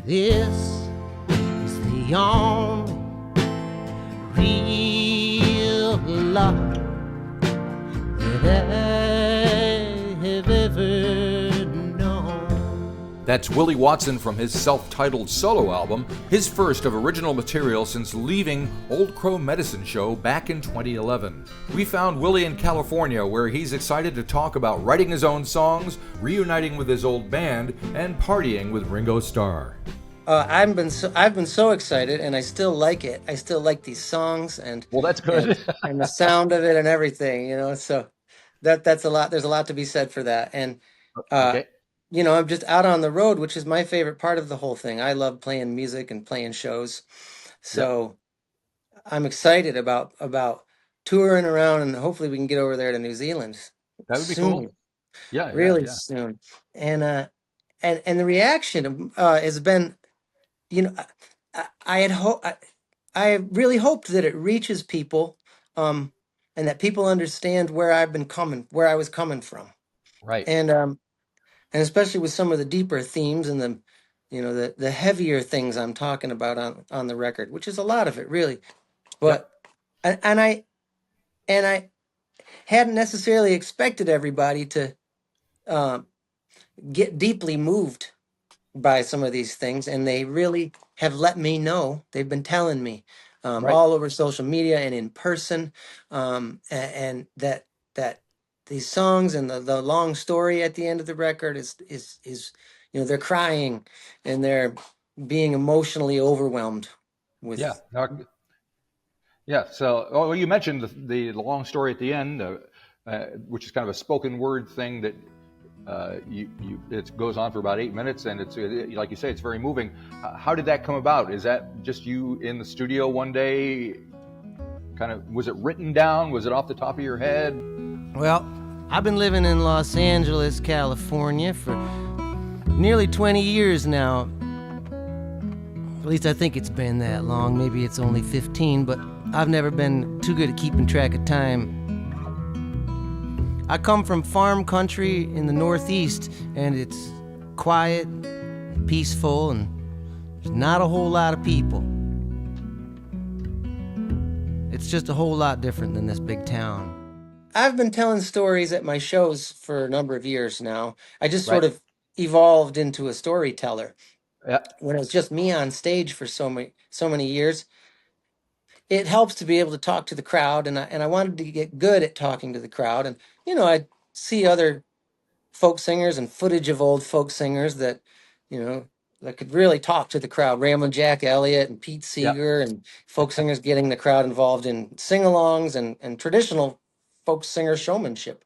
This is the only real love that I have ever known. That's Willie Watson from his self-titled solo album, his first of original material since leaving Old Crow Medicine Show back in 2011. We found Willie in California, where he's excited to talk about writing his own songs, reuniting with his old band, and partying with Ringo Starr. I've been so excited, and I still like it. I still like these songs, and Well, that's good. and the sound of it and everything. So that's a lot. There's a lot to be said for that. And Okay. I'm just out on the road, which is my favorite part of the whole thing. I love playing music and playing shows, Yep. so I'm excited about touring around, and hopefully we can get over there to New Zealand That would be soon, cool. Yeah, yeah, really yeah. soon. And the reaction has been, you know, I had I really hoped that it reaches people, and that people understand where where I was coming from, Right. and especially with some of the deeper themes and the heavier things I'm talking about on the record, which is a lot of it, really. Yep. But and I hadn't necessarily expected everybody to um, get deeply moved by some of these things, and they really have let me know. They've been telling me Right. all over social media and in person, and that these songs and the long story at the end of the record is they're crying and they're being emotionally overwhelmed Yeah. with. Yeah. So, well, you mentioned the long story at the end, which is kind of a spoken word thing that it goes on for about 8 minutes, and it's like you say, it's very moving. How did that come about? Is that just you in the studio one day? Kind of, was it written down? Was it off the top of your head? Well, I've been living in Los Angeles, California for nearly 20 years now. At least I think it's been that long. Maybe it's only 15, but I've never been too good at keeping track of time. I come from farm country in the Northeast, and it's quiet, peaceful, and there's not a whole lot of people. It's just a whole lot different than this big town. I've been telling stories at my shows for a number of years now. I just Right. sort of evolved into a storyteller. Yeah. When it was just me on stage for so many years, it helps to be able to talk to the crowd, and I wanted to get good at talking to the crowd. And I'd see other folk singers and footage of old folk singers that you know that could really talk to the crowd. Ramblin' Jack Elliott and Pete Yeah. Seeger, and folk singers getting the crowd involved in sing-alongs and traditional folk singer showmanship.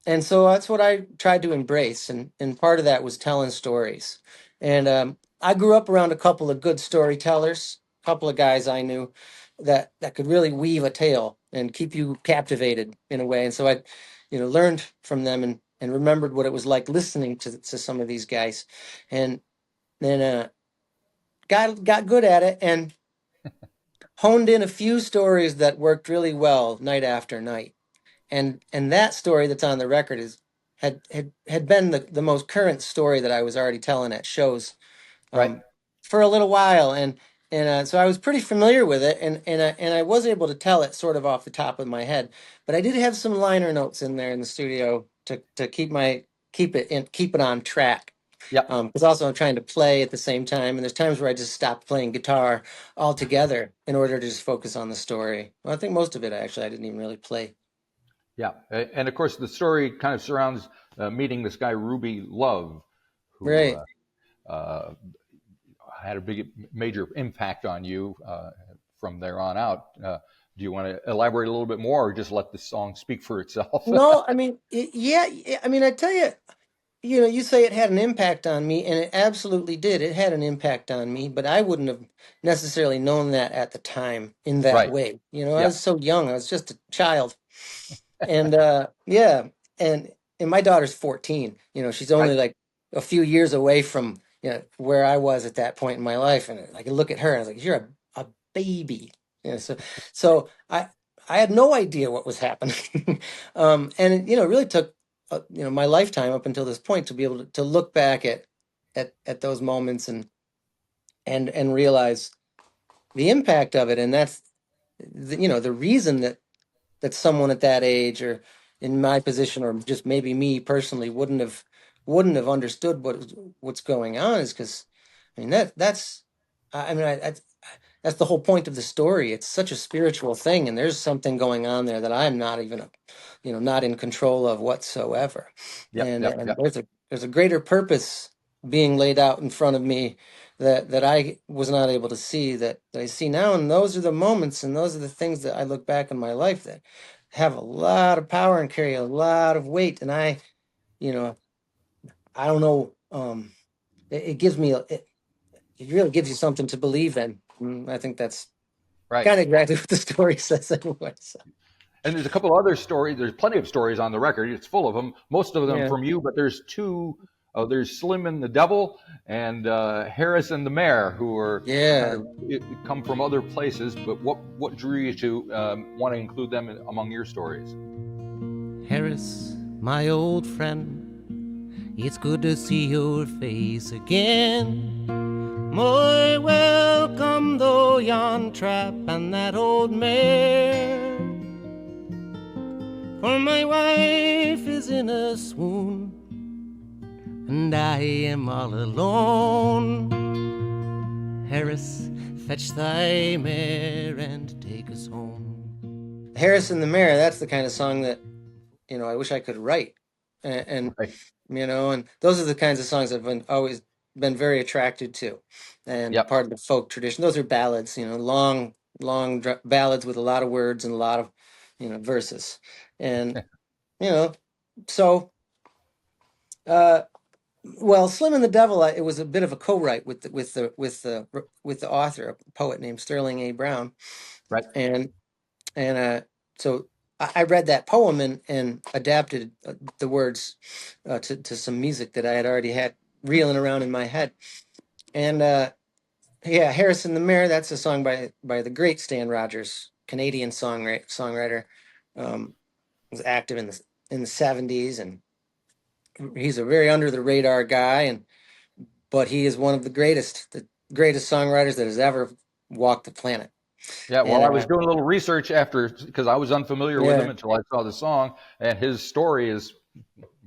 And so that's what I tried to embrace, and part of that was telling stories. And I grew up around a couple of good storytellers, a couple of guys I knew that could really weave a tale and keep you captivated in a way. And so I, learned from them and remembered what it was like listening to some of these guys, and then got good at it and honed in a few stories that worked really well night after night. And that story that's on the record had been the most current story that I was already telling at shows, Right. um, for a little while, and so I was pretty familiar with it, and I was able to tell it sort of off the top of my head, but I did have some liner notes in there in the studio to keep it on track. Yeah. Because also I'm trying to play at the same time, and there's times where I just stop playing guitar altogether in order to just focus on the story. Well, I think most of it actually I didn't even really play. Yeah. And of course, the story kind of surrounds meeting this guy Ruby Love, who Right. uh, had a big, major impact on you from there on out. Do you want to elaborate a little bit more, or just let the song speak for itself? No, I mean, yeah. I mean, I tell you, you say it had an impact on me, and it absolutely did. It had an impact on me, but I wouldn't have necessarily known that at the time in that Right. way. I Yeah. was so young. I was just a child. And yeah, and my daughter's 14. She's Right. only like a few years away from, where I was at that point in my life. And I could look at her and I was like, you're a baby. So I had no idea what was happening. And it really took my lifetime up until this point to be able to look back at those moments and realize the impact of it. And that's the reason that someone at that age or in my position or just maybe me personally wouldn't have understood what's going on is because I mean that's I mean that's the whole point of the story. It's such a spiritual thing, and there's something going on there that I'm not even not in control of whatsoever. Yep, yep, And yep. there's a greater purpose being laid out in front of me that I was not able to see that I see now. And those are the moments and those are the things that I look back in my life that have a lot of power and carry a lot of weight. And you know, I don't know, it gives me, it really gives you something to believe in. I think that's Right. kind of exactly what the story says anyway. So, And there's a couple other stories. There's plenty of stories on the record. It's full of them. Most of them yeah. from you, but there's two. There's Slim and the Devil and Harris and the Mayor, who are kind Yeah. of come from other places. But what drew you to want to include them among your stories? Harris, my old friend, it's good to see your face again. More welcome though yon trap and that old mare. For my wife is in a swoon, and I am all alone. Harris, fetch thy mare and take us home. Harris and the Mayor, that's the kind of song that, I wish I could write. And Right. and those are the kinds of songs I've always been very attracted to and Yep. part of the folk tradition. Those are ballads, long, long ballads with a lot of words and a lot of, verses. And, you know, so, uh, well, Slim and the Devil, it was a bit of a co-write with the author, a poet named Sterling A. Brown, Right. and so I read that poem and adapted the words to some music that I had already had reeling around in my head, and yeah, Harrison the Mayor. That's a song by the great Stan Rogers, Canadian songwriter. Um, was active in the '70s, and he's a very under the radar guy, but he is one of the greatest songwriters that has ever walked the planet. Yeah. Well, And I was doing a little research after because I was unfamiliar with him yeah, until I saw the song, and his story is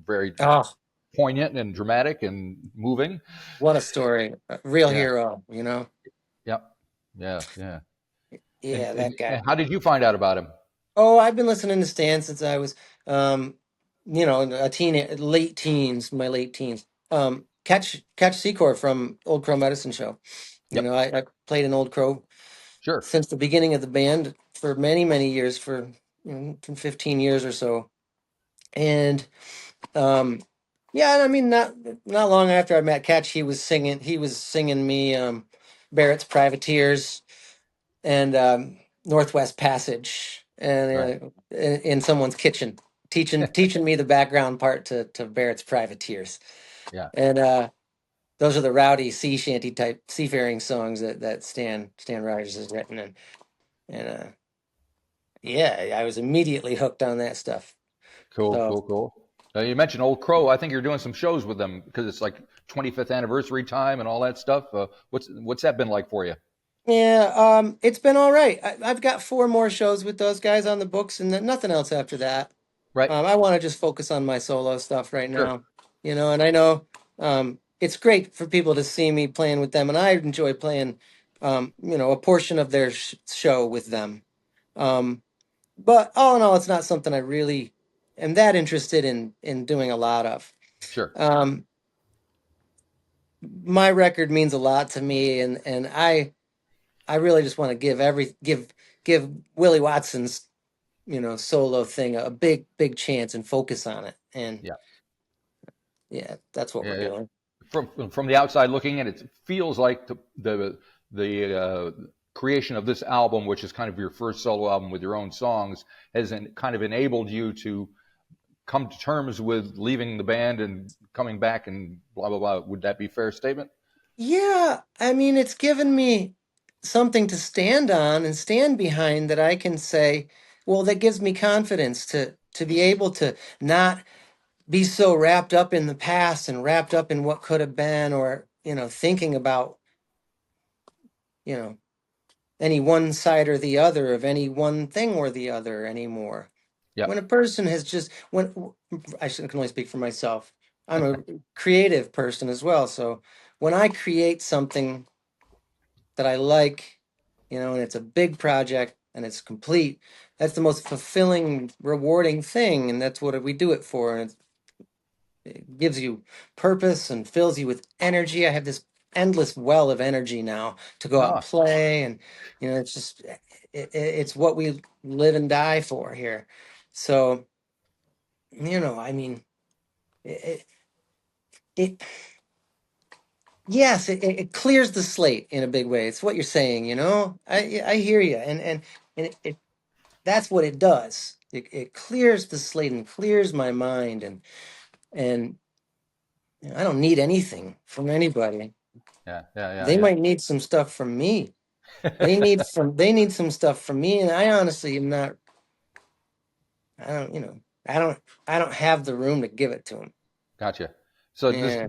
very oh, poignant and dramatic and moving. what a story! A real Yeah. hero. Yep. Yeah. Yeah. And, Yeah, and, that guy. and how did you find out about him? Oh, I've been listening to Stan since I was, late teens, my late teens. Catch Secor from Old Crow Medicine Show. Yep. I played in Old Crow Sure. since the beginning of the band for many, many years, for 15 years or so. And um, yeah, and I mean, not long after I met Catch, he was singing me Barrett's Privateers and Northwest Passage, Right. and in someone's kitchen, teaching me the background part to Barrett's Privateers, Yeah. and those are the rowdy sea shanty type seafaring songs that Stan Rogers has written, and yeah, I was immediately hooked on that stuff. Cool. So Cool. Cool. You mentioned Old Crow. I think you're doing some shows with them because it's like 25th anniversary time and all that stuff. What's that been like for you? yeah, it's been all right. I've got four more shows with those guys on the books, and then nothing else after that. Right. I want to just focus on my solo stuff right Sure. now, and I know it's great for people to see me playing with them, and I enjoy playing, a portion of their show with them. Um, but all in all, it's not something I really am that interested in doing a lot of. Sure. Um, my record means a lot to me, and I really just want to give Willie Watson's solo thing a big big chance and focus on it, and Yeah. yeah, that's what we're Yeah. doing. From the outside looking in, it feels like the creation of this album, which is kind of your first solo album with your own songs, has kind of enabled you to come to terms with leaving the band and coming back and blah blah blah. Would that be a fair statement? Yeah, I mean, it's given me something to stand on and stand behind that I can say, well, that gives me confidence to be able to not be so wrapped up in the past and wrapped up in what could have been, or thinking about you know, any one side or the other of any one thing or the other anymore. When Yep. a person has just when can only speak for myself. I'm a creative person as well, so when I create something that I like, and it's a big project and it's complete, that's the most fulfilling, rewarding thing, and that's what we do it for. And it gives you purpose and fills you with energy. I have this endless well of energy now to go out and Oh, play, and it's just it's what we live and die for here. So, I mean, it, it yes, it clears the slate in a big way. It's what you're saying, I hear you, and that's what it does. It clears the slate and clears my mind, and I don't need anything from anybody. yeah, yeah, They yeah, might need some stuff from me. yeah. They need some stuff from me, and I honestly am not. I don't, I don't I don't have the room to give it to them. Gotcha. So Yeah.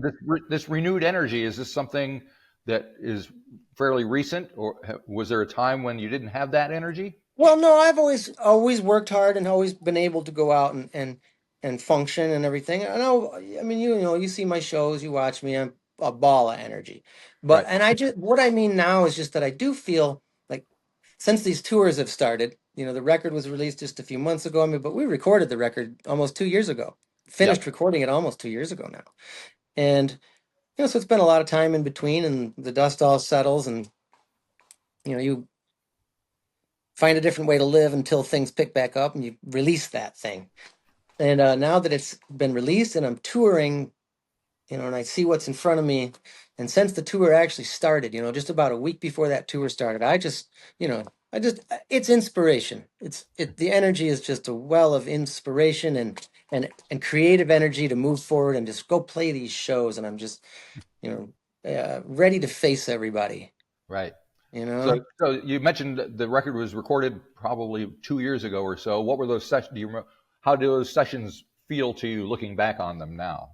this renewed energy, is this something that is fairly recent, or was there a time when you didn't have that energy? Well, no, I've always worked hard and always been able to go out and function and everything. I know. I mean, you see my shows, you watch me. I'm a ball of energy, but Right. and I just what I mean now is just that I do feel like since these tours have started, the record was released just a few months ago. I mean, but we recorded the record almost 2 years ago. Finished Yep. recording it almost 2 years ago now, and so it's been a lot of time in between, and the dust all settles, and you find a different way to live until things pick back up, and you release that thing. And now that it's been released, and I'm touring, and I see what's in front of me, and since the tour actually started, just about a week before that tour started, I just it's inspiration. The energy is just a well of inspiration and creative energy to move forward and just go play these shows. And I'm just ready to face everybody. Right. You So, know. so you mentioned that the record was recorded probably 2 years ago or so. What were those sessions? Do you remember? How do those sessions feel to you looking back on them now?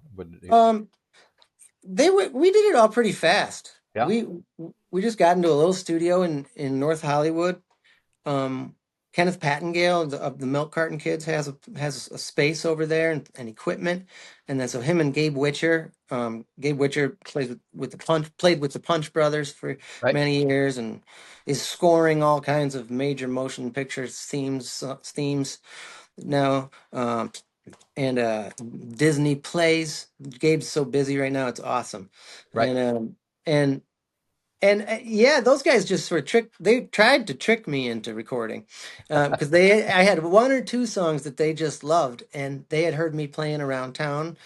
Um, we did it all pretty fast. Yeah. We just got into a little studio in North Hollywood. Um, Kenneth Pattengale of the Milk Carton Kids has a space over there and equipment, and then so him and Gabe Witcher. Gabe Witcher plays with the played with the Punch Brothers for Right. many years and is scoring all kinds of major motion picture themes now. And Disney plays. Gabe's so busy right now; it's awesome. Right. And yeah, those guys just sort of they tried to trick me into recording because I had one or two songs that they just loved, and they had heard me playing around town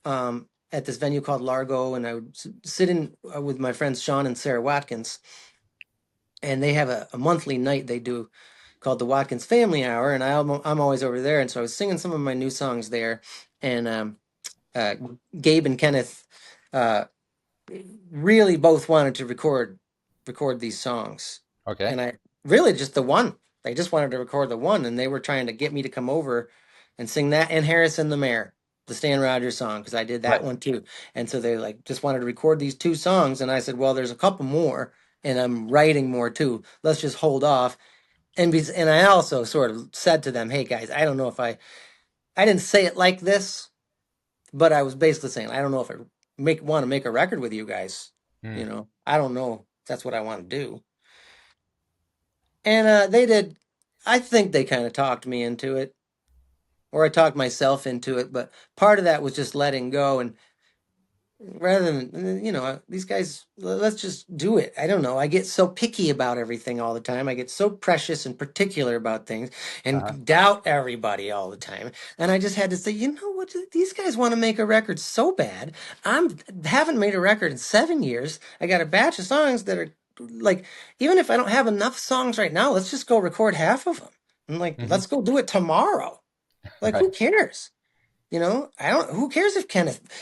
at this venue called Largo, and I would sit in with my friends Sean and Sarah Watkins, and they have a monthly night they do called the Watkins Family Hour, and I'm always over there, and so I was singing some of my new songs there, and uh, Gabe and Kenneth uh, really both wanted to record these songs, Okay. and I really just the one. They just wanted to record the one, and they were trying to get me to come over and sing that and Harrison the Mayor, the Stan Rogers song, because I did that Right. one too. And so they like just wanted to record these two songs, and I said, well, there's a couple more, and I'm writing more too. Let's just hold off. And I also sort of said to them, hey guys, I don't know if I didn't say it like this, but I was basically saying I don't know if I want to make a record with you guys. Hmm. I don't know if that's what I want to do. And they did. I think they kind of talked me into it, or I talked myself into it. But part of that was just letting go and rather than these guys, let's just do it. I don't know, I get so picky about everything all the time. I get so precious and particular about things Uh-huh. and doubt everybody all the time, and I just had to say, you know what, these guys want to make a record so bad. I'm haven't made a record in 7 years. I got a batch of songs that are like, even if I don't have enough songs right now, let's just go record half of them, and like, Hmm. let's go do it tomorrow. Like, Right. who cares? I don't. Who cares if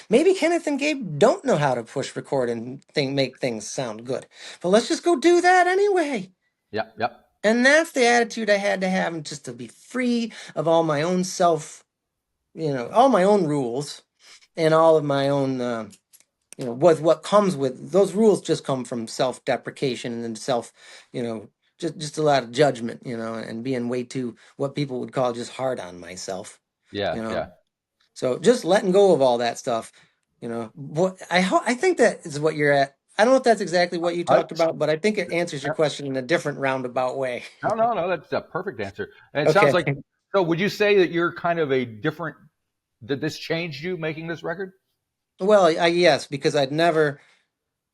Maybe Kenneth and Gabe don't know how to push record and make things sound good. But let's just go do that anyway. Yep. Yep. And that's the attitude I had to have, and just to be free of all my own all my own rules, and all of my own with what comes with those rules just come from self-deprecation and then just a lot of judgment, and being way too what people would call just hard on myself, Yeah, you yeah. know. So just letting go of all that stuff, what I think that is what you're at. I don't know if that's exactly what you I, talked about, but I think it answers your question in a different roundabout way. no, no, no. That's a perfect answer. And it sounds Okay. like. So, would you say that you're kind of a different? Did this change you making this record? Well, yes, because I'd never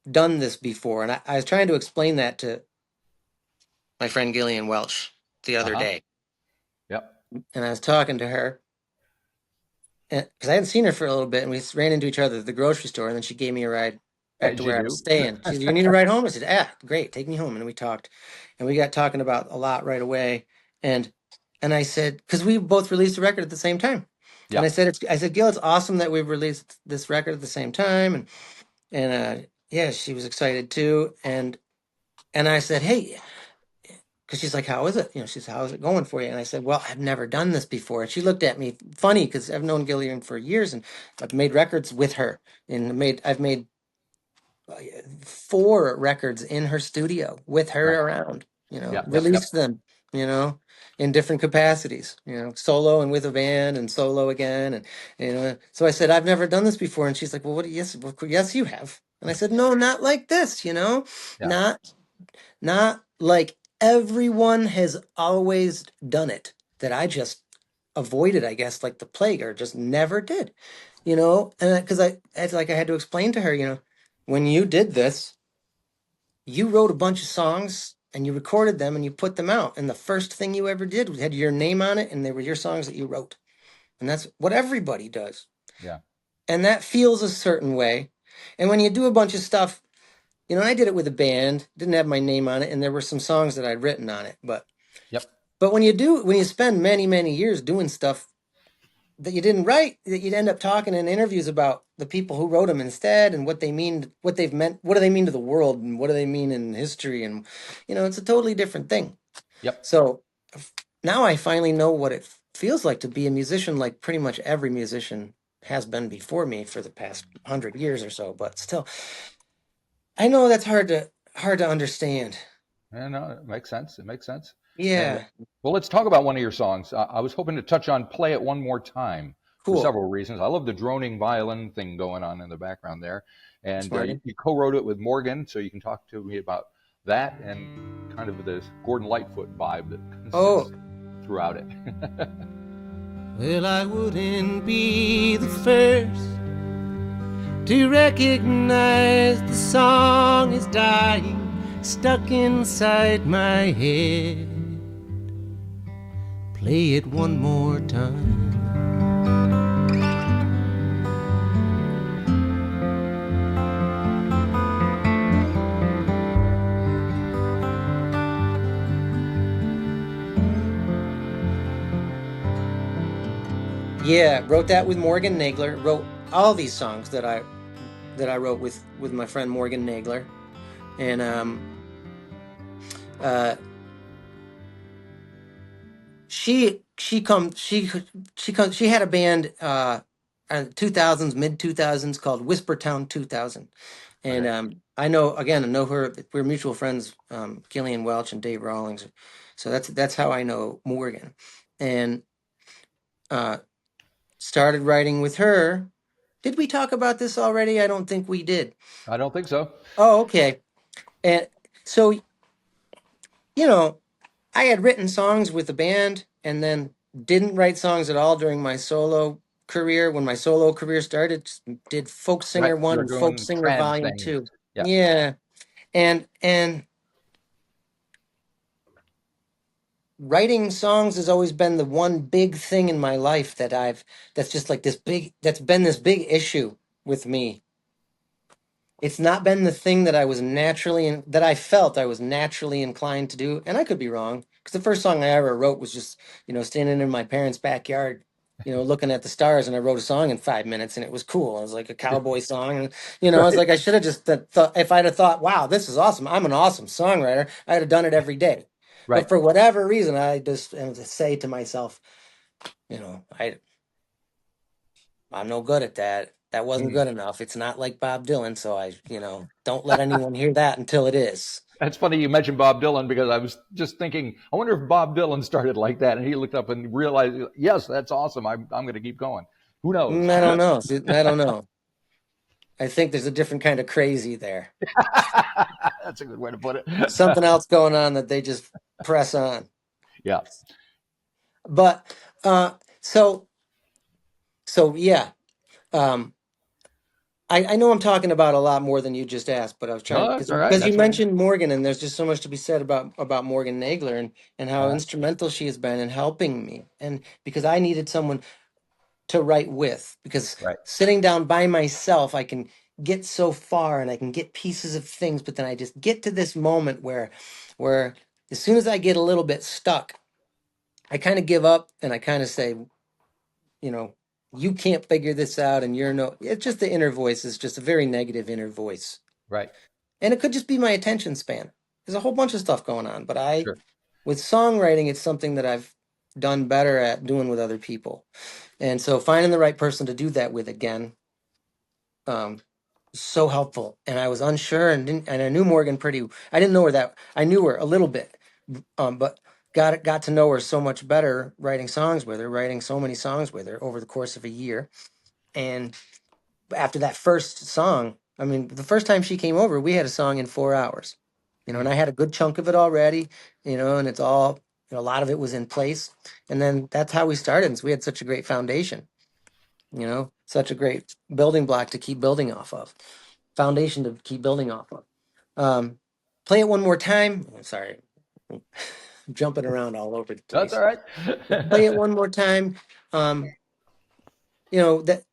done this before, and I was trying to explain that to my friend Gillian Welch the Uh other huh. day, Yep. and I was talking to her because I hadn't seen her for a little bit, and we ran into each other at the grocery store, and then she gave me a ride back to As you where I was do. staying. She said, "You need a ride home?" I said, "Ah, great, take me home." And we talked, and we got talking about a lot right away, and I said, because we both released a record at the same time, and Yeah. I said, Gil, it's awesome that we've released this record at the same time, and yeah, she was excited too, and I said, hey. Because she's like, how is it? She said, how is it going for you? And I said, well, I've never done this before. And she looked at me funny because I've known Gillian for years and I've made records with her and I've made 4 records in her studio with her Right. around, Yep. Yep. Yep. released them, you know, in different capacities, solo and with a band and solo again. So I said, I've never done this before. And she's like, well, yes, yes, you have. And I said, no, not like this, Yeah. not not like everyone has always done it, that I just avoided, I guess, like the plague, or just never did, and because I had to explain to her, when you did this, you wrote a bunch of songs and you recorded them and you put them out. And the first thing you ever did was had your name on it and they were your songs that you wrote. And that's what everybody does. Yeah. And that feels a certain way. And when you do a bunch of stuff, I did it with a band, didn't have my name on it, and there were some songs that I'd written on it. Yep. But when you spend many, many years doing stuff that you didn't write, that you'd end up talking in interviews about the people who wrote them instead and what they mean, what they've meant, what do they mean to the world, and what do they mean in history, and it's a totally different thing. Yep. So now I finally know what it feels like to be a musician, like pretty much every musician has been before me for the past 100 years or so. But still, I know that's hard to understand. Yeah, no, it makes sense. It makes sense. And Yeah, well, let's talk about one of your songs. I was hoping to touch on "Play It One More Time" for cool. several reasons. I love the droning violin thing going on in the background there, and Smart. you co-wrote it with Morgan, so you can talk to me about that and kind of the Gordon Lightfoot vibe that Oh, sits throughout it. Well, I wouldn't be the first to recognize the song is dying, stuck inside my head. Play it one more time. yeah, wrote that with Morgan Nagler. Wrote all these songs that I wrote with my friend Morgan Nagler, and uh, she had a band in 2000s, mid 2000s, called Whispertown 2000, and Okay. I know her. We're mutual friends, Gillian Welch and Dave Rawlings, so that's how I know Morgan, and uh, started writing with her. Did we talk about this already? I don't think we did. I don't think so. Oh, okay. And so, you know, I had written songs with the band and then didn't write songs at all during my solo career. When my solo career started, just did Folk Right. Singer 1 You're and Folk doing Singer trad Volume things. 2. Yeah. Yeah. And writing songs has always been the one big thing in my life that's just like that's been this big issue with me. It's not been the thing that that I felt I was naturally inclined to do, and I could be wrong because the first song I ever wrote was just standing in my parents' backyard, looking at the stars, and I wrote a song in 5 minutes, and it was cool. It was like a cowboy song, and I was Right. like, I should have just thought, if I'd have thought, wow, this is awesome, I'm an awesome songwriter, I'd have done it every day. But Right. for whatever reason, I just say to myself, I'm no good at that. That wasn't Mm. good enough. It's not like Bob Dylan, so I, don't let anyone hear that until it is. That's funny you mentioned Bob Dylan because I was just thinking, I wonder if Bob Dylan started like that and he looked up and realized, yes, that's awesome. I'm going to keep going. Who knows? I don't know. I don't know. I think there's a different kind of crazy there. That's a good way to put it. Something else going on that they just press on. Yeah. But uh, so yeah. Um, I know I'm talking about a lot more than you just asked, but I was trying No, because that's all right. you That's what we, mentioned Morgan, and there's just so much to be said about Morgan Nagler and how uh, instrumental she has been in helping me, and because I needed someone to write with, because right. sitting down by myself, I can get so far and I can get pieces of things, but then I just get to this moment where as soon as I get a little bit stuck, I kind of give up and I kind of say, you know, you can't figure this out and you're no, it's just the inner voice is just a very negative inner voice. Right. And it could just be my attention span. There's a whole bunch of stuff going on, but Sure. with songwriting, it's something that I've done better at doing with other people. And so finding the right person to do that with again, um, so helpful. And I was unsure and I knew Morgan I didn't know her I knew her a little bit, but got to know her so much better writing so many songs with her over the course of a year. And after that first song, I mean, the first time she came over, we had a song in 4 hours, and Mm. I had a good chunk of it already, and it's all, a lot of it was in place. And then that's how we started. And so we had such a great foundation, such a great building block to keep building off of, foundation to keep building off of. Um, Play It One More Time. Sorry, I'm jumping around all over the That's all place. right. Play It One More Time. Um, that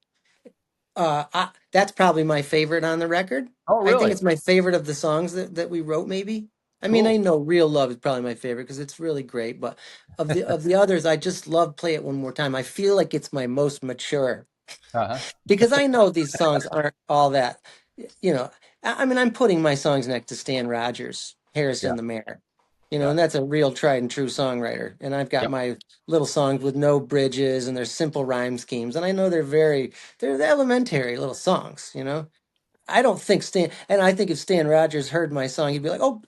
that's probably my favorite on the record. Oh, I think really? it's my favorite of the songs that we wrote, maybe. I mean, I Cool. know Real Love is probably my favorite because it's really great, but of the others, I just love Play It One More Time. I feel like it's my most mature Uh-huh. because I know these songs aren't all that, you know. I mean, I'm putting my songs next to Stan Rogers, Yeah. Harrison the Mayor, Yeah. and that's a real tried and true songwriter. And I've got Yep. my little songs with no bridges and they're simple rhyme schemes, and I know they're elementary little songs. I don't think and I think if Stan Rogers heard my song, he'd be like, "Oh,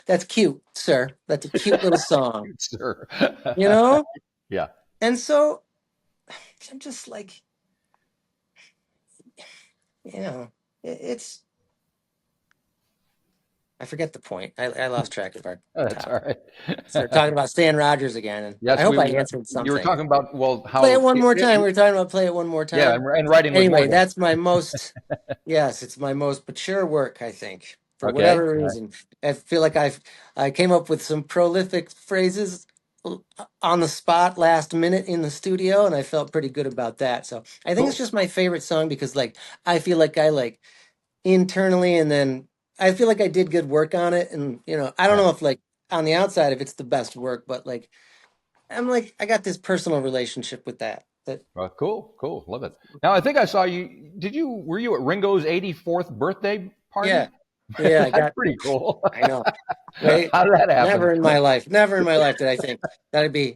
that's cute, sir. That's a cute little song," Sure. you know. Yeah. And so I'm just like, it's. I forget the point. I lost track of our That's all topic. right. Started talking about Stan Rogers again, and I Yes, hope we I were. answered You were something. talking about, well, Play how it one more time. We were talking about Play It One More yeah, Time. and writing with Anyway, Morgan. that's my most, yes, it's my most mature work, I think, for Okay. whatever All right. reason. I feel like I came up with some prolific phrases on the spot last minute in the studio, and I felt pretty good about that. So I think it's Cool. just my favorite song because like I feel like I like internally and then I feel like I did good work on it. And I don't Yeah. know if like on the outside if it's the best work, but like I'm like I got this personal relationship with that. Cool. Cool. Love it. Now, I think I saw you. Were you at Ringo's 84th birthday Yeah. party? Yeah, I That's got pretty cool. I know. Right? How did that happen? Never in my life did I think that'd be,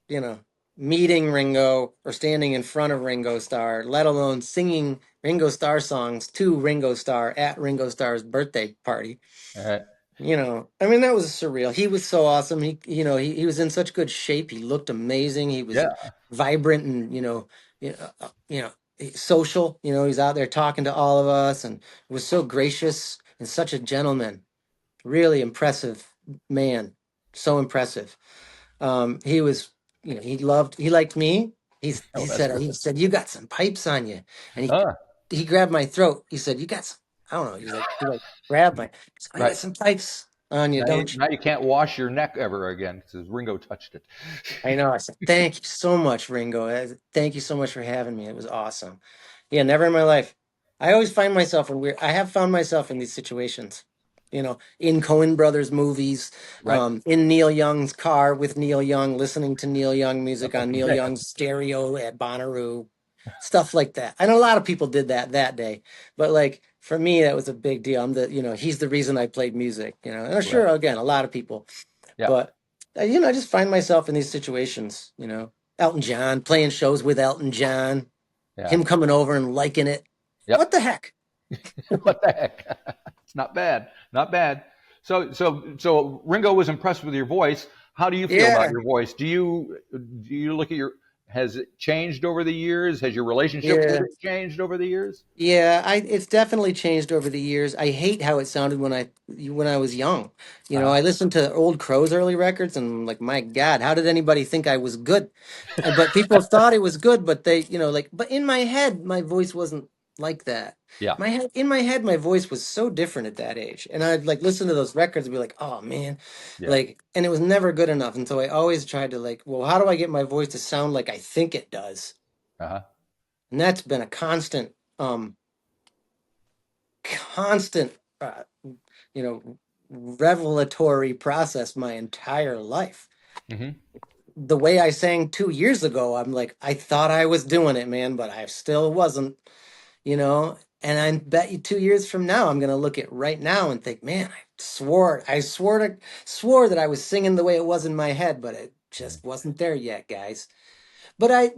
you know, meeting Ringo or standing in front of Ringo Starr, let alone singing Ringo Starr songs to Ringo Starr at Ringo Starr's birthday party. All right. I mean, that was surreal. He was so awesome. He was in such good shape. He looked amazing. He was Yeah. vibrant and, social. He's out there talking to all of us and was so gracious and such a gentleman. Really impressive man. So impressive. He was, he liked me. Oh, that's He good. said, you got some pipes on you. And Ah, he grabbed my throat. He said, you got some, I don't know. He like grabbed my, he said, oh, you got right. some pipes on you, don't you? Now you can't wash your neck ever again because Ringo touched it. I know. I said, thank you so much, Ringo. Thank you so much for having me. It was awesome. Yeah, never in my life. I always find myself I have found myself in these situations, in Coen Brothers movies, Right. in Neil Young's car with Neil Young, listening to Neil Young music on Neil Okay. Young's stereo at Bonnaroo, stuff like that. I know a lot of people did that day, but like for me, that was a big deal. He's the reason I played music, and I'm Right. sure, again, a lot of people. Yeah. But I just find myself in these situations. Elton John, playing shows with Elton John, Yeah. him coming over and liking it. Yep. What the heck? What the heck? It's not bad. Not bad. So Ringo was impressed with your voice. How do you feel about Yeah, your voice? Do you look at your has it changed over the years? Has your relationship with yeah. it changed over the years? Yeah, it's definitely changed over the years. I hate how it sounded when I was young. You know, Uh-huh. I listened to old Crow's early records and I'm like, my God, how did anybody think I was good? But people thought it was good, but they, like, but in my head, my voice wasn't like that. Yeah. In my head, my voice was so different at that age. And I'd like listen to those records and be like, oh man, Yeah. like, and it was never good enough. And so I always tried to like, well, how do I get my voice to sound like I think it does? Uh-huh. And that's been a constant you know revelatory process my entire life. Mm-hmm. The way I sang 2 years ago, I'm like, I thought I was doing it, man, but I still wasn't, and I bet you 2 years from now I'm gonna look at right now and think, man, I swore that I was singing the way it was in my head, but it Mm-hmm. just wasn't there yet, guys. But I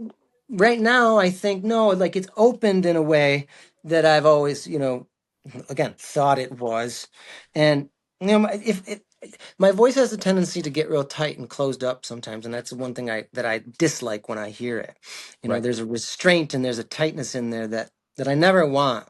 right now I think no, like it's opened in a way that I've always, again thought it was. And if my voice has a tendency to get real tight and closed up sometimes, and that's the one thing I dislike when I hear it. Right. There's a restraint and there's a tightness in there that I never want.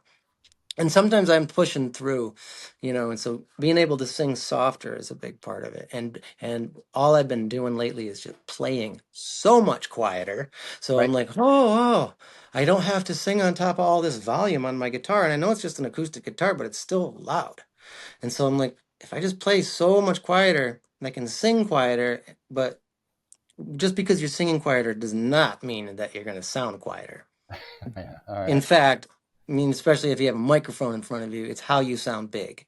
And sometimes I'm pushing through, and so being able to sing softer is a big part of it. And all I've been doing lately is just playing so much quieter. So I'm Right. like, oh, I don't have to sing on top of all this volume on my guitar. And I know it's just an acoustic guitar, but it's still loud. And so I'm like, if I just play so much quieter, I can sing quieter, but just because you're singing quieter does not mean that you're going to sound quieter. Yeah. All In right. fact, I mean, especially if you have a microphone in front of you, it's how you sound big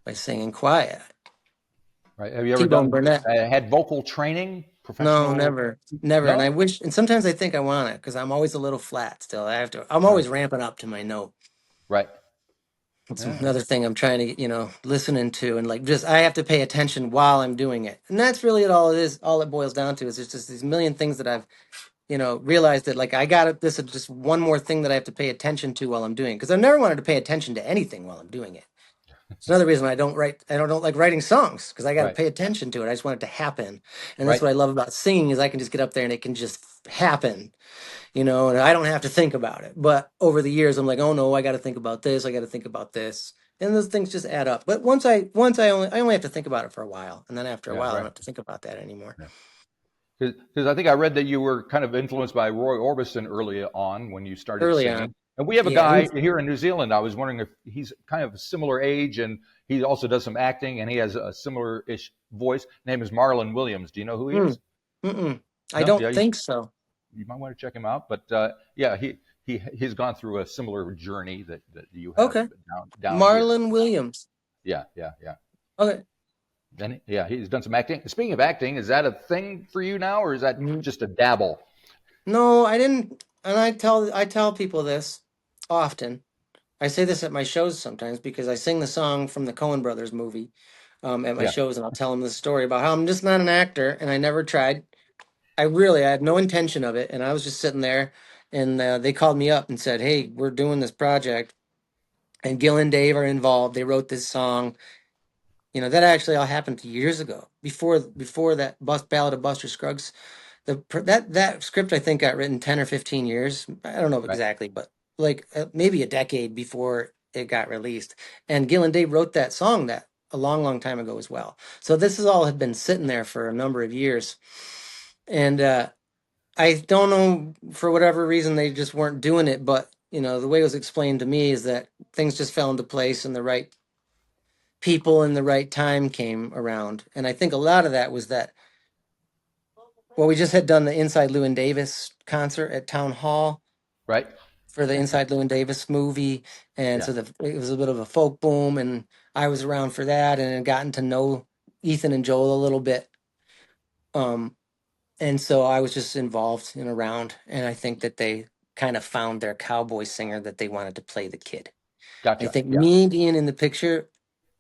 by singing quiet. Right. Have you ever T-Bone done Burnett. had vocal training, No, professional? never, never. And No. I wish, and sometimes I think I want it because I'm always a little flat still. I'm Uh, always ramping up to my note. right. It's Yeah. another thing I'm trying to, listening to and like just I have to pay attention while I'm doing it. And that's really all it is. All it boils down to is there's just these million things that I've, realized that like I got it. This is just one more thing that I have to pay attention to while I'm doing it because I've never wanted to pay attention to anything while I'm doing it. It's another reason I don't write. I don't like writing songs because I got to Right. pay attention to it. I just want it to happen, and that's Right. what I love about singing is I can just get up there and it can just happen, and I don't have to think about it. But over the years, I'm like, oh no, I got to think about this. I got to think about this, and those things just add up. But once I only have to think about it for a while, and then after a Yeah. while, I don't Right. have to think about that anymore. Yeah. Because I think I read that you were kind of influenced by Roy Orbison early on when you started Early singing. on, And we have a yeah, guy here in New Zealand. I was wondering if he's kind of a similar age and he also does some acting and he has a similar-ish voice. Name is Marlon Williams. Do you know who he hmm, is? I No? Yeah, don't think so. you might want to check him out. But yeah, he's gone through a similar journey that you have Okay, down here. Marlon Williams. Yeah, yeah, yeah. Okay. Then yeah, he's done some acting. Speaking of acting, is that a thing for you now, or is that Mm-hmm. just a dabble? No, I didn't. And I tell people this often. I say this at my shows sometimes because I sing the song from the Coen Brothers movie at my Yeah, shows, and I'll tell them the story about how I'm just not an actor, and I never tried. I had no intention of it, and I was just sitting there, and they called me up and said, "Hey, we're doing this project, and Gil and Dave are involved. They wrote this song. That actually all happened years ago, before that Ballad of Buster Scruggs. That script I think got written 10 or 15 years. I don't know right. exactly, but like maybe a decade before it got released. And Gil and Dave wrote that song that a long, long time ago as well. So this is all had been sitting there for a number of years, and I don't know for whatever reason they just weren't doing it. But the way it was explained to me is that things just fell into place, and the right people in the right time came around. And I think a lot of that was that. Well, we just had done the Inside Llewyn Davis concert at Town Hall Right. for the Inside Llewyn Davis movie, and Yeah. so it was a bit of a folk boom, and I was around for that, and had gotten to know Ethan and Joel a little bit, um, and so I was just involved and around, and I think that they kind of found their cowboy singer that they wanted to play the kid. I Gotcha. think Yeah. me being in the picture,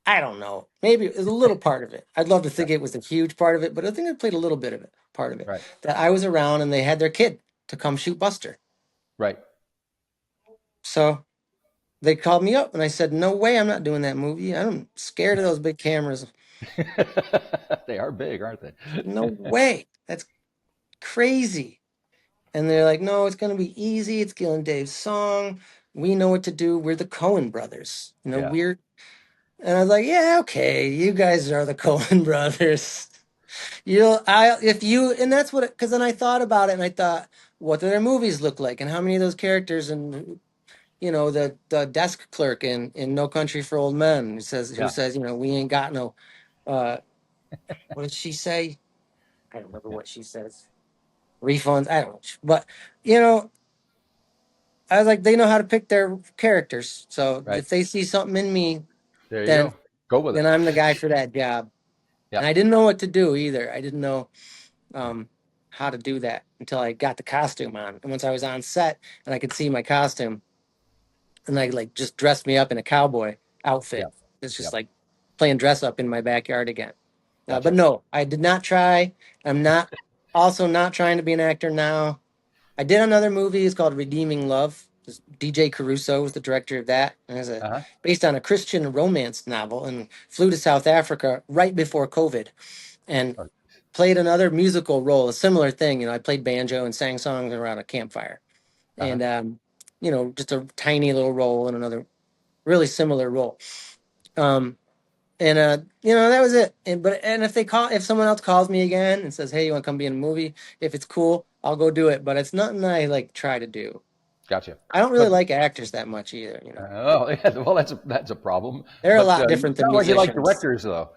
I don't know, maybe it was a little part of it. I'd love to Yeah. think it was a huge part of it, but I think I played a little bit of it, part of it, Right. that I was around and they had their kid to come shoot Buster. Right. So. they called me up and I said, no way, I'm not doing that movie. I'm scared of those big cameras. They are big, aren't they? No way. That's crazy. And they're like, no, it's going to be easy. It's Gil and Dave's song. We know what to do. We're the Coen brothers. Yeah. We're, and I was like, yeah, okay. You guys are the Coen brothers. And that's what, because then I thought about it and I thought, what do their movies look like? And how many of those characters and, the desk clerk in No Country for Old Men who Yeah. says, we ain't got no, uh, what did she say? I don't remember what she says. Refunds. I don't know. But, you know, I was like, they know how to pick their characters. So Right. if they see something in me, There you then go. Go with then it. I'm the guy for that job. Yeah. And I didn't know what to do either. I didn't know um, how to do that until I got the costume on. And once I was on set and I could see my costume, and I like just dressed me up in a cowboy Yeah. outfit. It's Yeah. just like playing dress up in my backyard again. But Gotcha. no, I did not try. I'm not also not trying to be an actor now. I did another movie. It's called Redeeming Love. DJ Caruso was the director of that. And it's Uh-huh. based on a Christian romance novel, and flew to South Africa right before COVID and Oh, played another musical role, a similar thing. I played banjo and sang songs around a campfire. uh-huh. And, just a tiny little role in another really similar role. Um, and that was it. And if someone else calls me again and says, "Hey, you want to come be in a movie?" If it's cool, I'll go do it. But it's nothing I like try to do. Gotcha. I don't really But like actors that much either. oh, yeah, well, that's a problem. They're a But lot you different than sound like you like musicians. directors, though.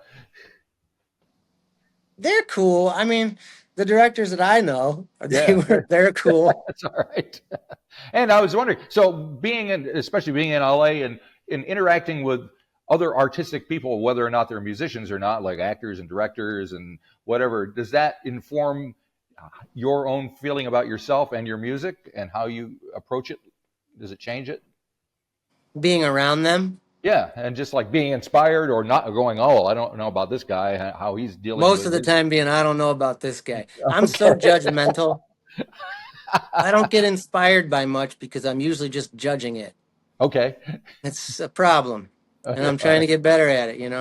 They're cool. I mean, the directors that I know, Yeah, they're cool. that's all right. And I was wondering, so especially being in LA and interacting with other artistic people, whether or not they're musicians or not, like actors and directors and whatever, does that inform your own feeling about yourself and your music and how you approach it? Does it change it? Being around them, Yeah, and just like being inspired or not going, oh, I don't know about this guy, how he's dealing most with of the his. time being, I don't know about this guy. I'm so Okay. judgmental. I don't get inspired by much because I'm usually just judging it. Okay. It's a problem. And I'm All trying to right. get better at it.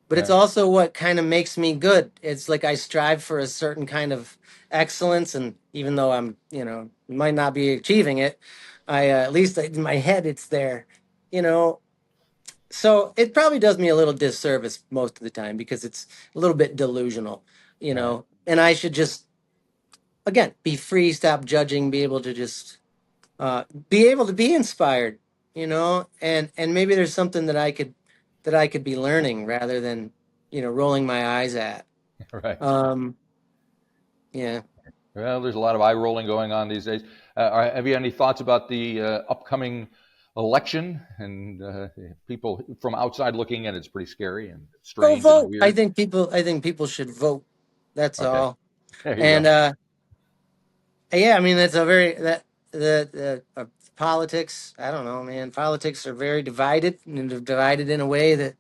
But it's Yeah. also what kind of makes me good. It's like I strive for a certain kind of excellence. And even though might not be achieving it, at least in my head, it's there, you know. So it probably does me a little disservice most of the time because it's a little bit delusional, All right. and I should just, again, be free, stop judging, be able to just uh, be able to be inspired, and maybe there's something that I could be learning rather than rolling my eyes at. Right. Um, yeah. Well, there's a lot of eye rolling going on these days. Have you any thoughts about the upcoming election? And people from outside looking in, it's pretty scary and Go strange and vote. I weird. think people should vote. That's Okay. all. There you And go. yeah, I mean that's a very that the politics. I don't know, man. Politics are very divided, and they're divided in a way that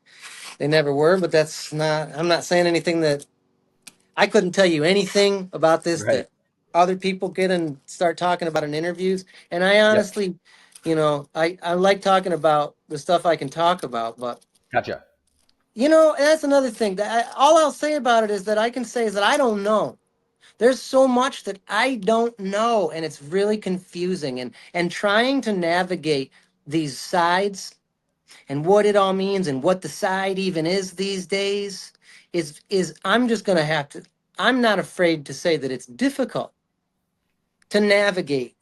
they never were. But that's not. I'm not saying anything that I couldn't tell you anything about this Right. that other people get and start talking about in interviews. And I Yep. honestly, I like talking about the stuff I can talk about. But Gotcha. that's another thing. All I'll say about it is that I can say is that I don't know. There's so much that I don't know, and it's really confusing. And trying to navigate these sides and what it all means and what the side even is these days is I'm just gonna have to. I'm not afraid to say that it's difficult to navigate,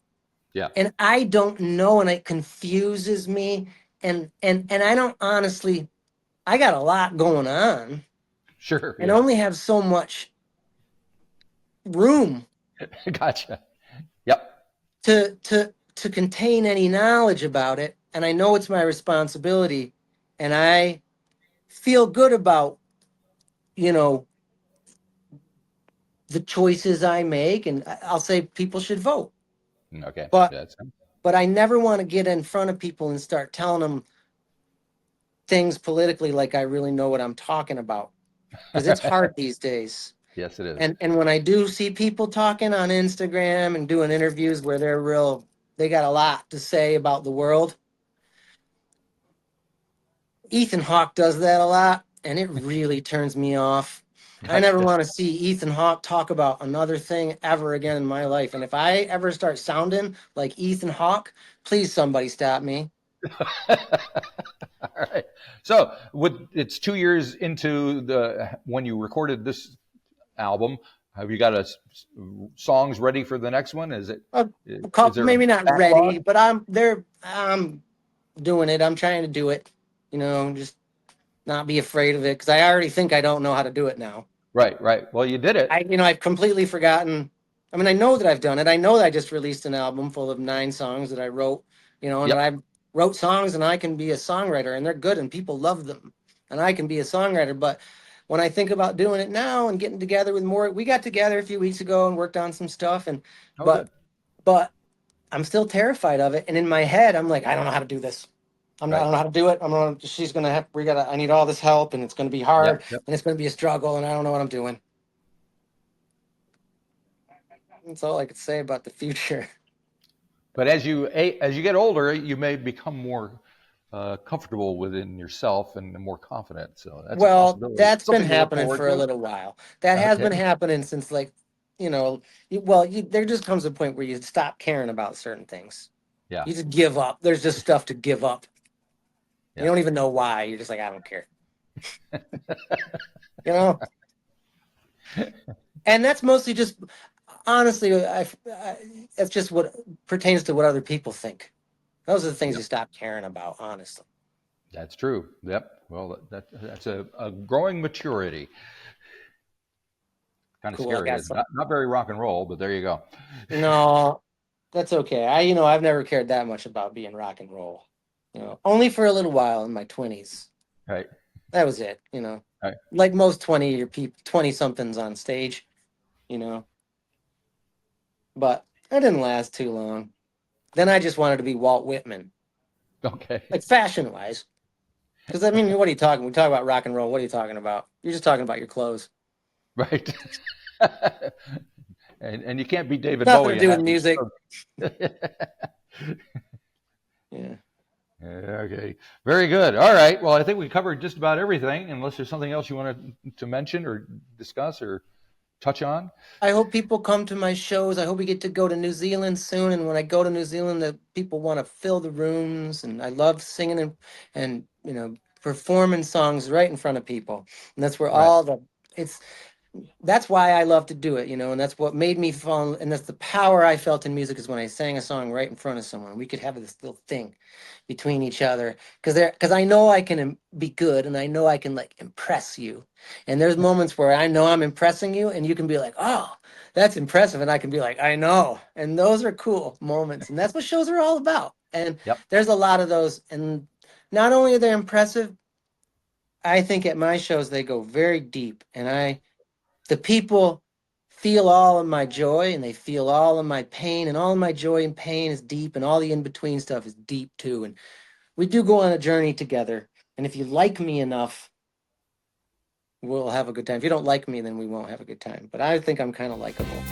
Yeah. and I don't know, and it confuses me, and I don't honestly. I got a lot going on, Sure. and Yeah. only have so much room Gotcha. Yep. to contain any knowledge about it. And I know it's my responsibility, and I feel good about you know the choices I make, and I'll say people should vote. Okay. but That's but I never want to get in front of people and start telling them things politically like I really know what I'm talking about, because it's hard these days. yes, it is. And when I do see people talking on Instagram and doing interviews where they got a lot to say about the world, Ethan Hawke does that a lot, and it really turns me off. I never want to see Ethan Hawke talk about another thing ever again in my life. And if I ever start sounding like Ethan Hawke, please somebody stop me. All right. So it's 2 years into when you recorded this album. Have you got songs ready for the next one? Is there a Maybe not backlog? ready, but I'm there. I'm doing it. I'm trying to do it. Just not be afraid of it because I already think I don't know how to do it now. Right. Well, you did it. I've completely forgotten. I mean, I know that I've done it. I know that I just released an album full of 9 songs that I wrote, and that I wrote songs and I can be a songwriter and they're good and people love them and I can be a songwriter. But when I think about doing it now and getting together with more, we got together a few weeks ago and worked on some stuff Good. but I'm still terrified of it. And in my head, I'm like, I don't know how to do this. I don't know how to do it. I need all this help and it's going to be hard and it's going to be a struggle and I don't know what I'm doing. That's all I could say about the future. But as you get older, you may become more comfortable within yourself and more confident. So that's a possibility. That's been Something to look happening forward for a to. little while. That has been happening since there just comes a point where you stop caring about certain things. Yeah. You just give up. There's just stuff to give up. You don't even know why. You're just like, I don't care. And that's mostly just, honestly, that's just what pertains to what other people think. Those are the things you stop caring about, honestly. That's true. Yep. Well, that's a growing maturity. Kind of scary. It's not very rock and roll, but there you go. No, that's okay. I've never cared that much about being rock and roll. Only for a little while in my 20s. Right. That was it. Right. Like most 20-somethings on stage. But that didn't last too long. Then I just wanted to be Walt Whitman. Okay. Like fashion-wise. Because, what are you talking? We talk about rock and roll. What are you talking about? You're just talking about your clothes. Right. and you can't be David Nothing Bowie. to do with music. Yeah. Okay. Very good. All right. Well, I think we covered just about everything, unless there's something else you wanted to mention or discuss or touch on. I hope people come to my shows. I hope we get to go to New Zealand soon. And when I go to New Zealand, the people want to fill the rooms. And I love singing and performing songs right in front of people. And that's where that's why I love to do it, and that's what made me fall. And that's the power I felt in music is when I sang a song right in front of someone. We could have this little thing between each other because I know I can be good and I know I can impress you. And there's moments where I know I'm impressing you and you can be like, oh, that's impressive. And I can be like, I know. And those are cool moments. And that's what shows are all about. And there's a lot of those. And not only are they impressive, I think at my shows, they go very deep. And the people feel all of my joy and they feel all of my pain, and all of my joy and pain is deep, and all the in-between stuff is deep too. And we do go on a journey together. And if you like me enough, we'll have a good time. If you don't like me, then we won't have a good time. But I think I'm kind of likable.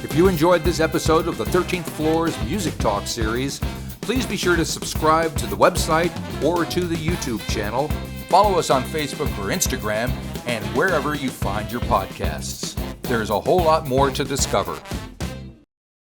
If you enjoyed this episode of the 13th Floor's Music Talk series, please be sure to subscribe to the website or to the YouTube channel. Follow us on Facebook or Instagram and wherever you find your podcasts. There's a whole lot more to discover.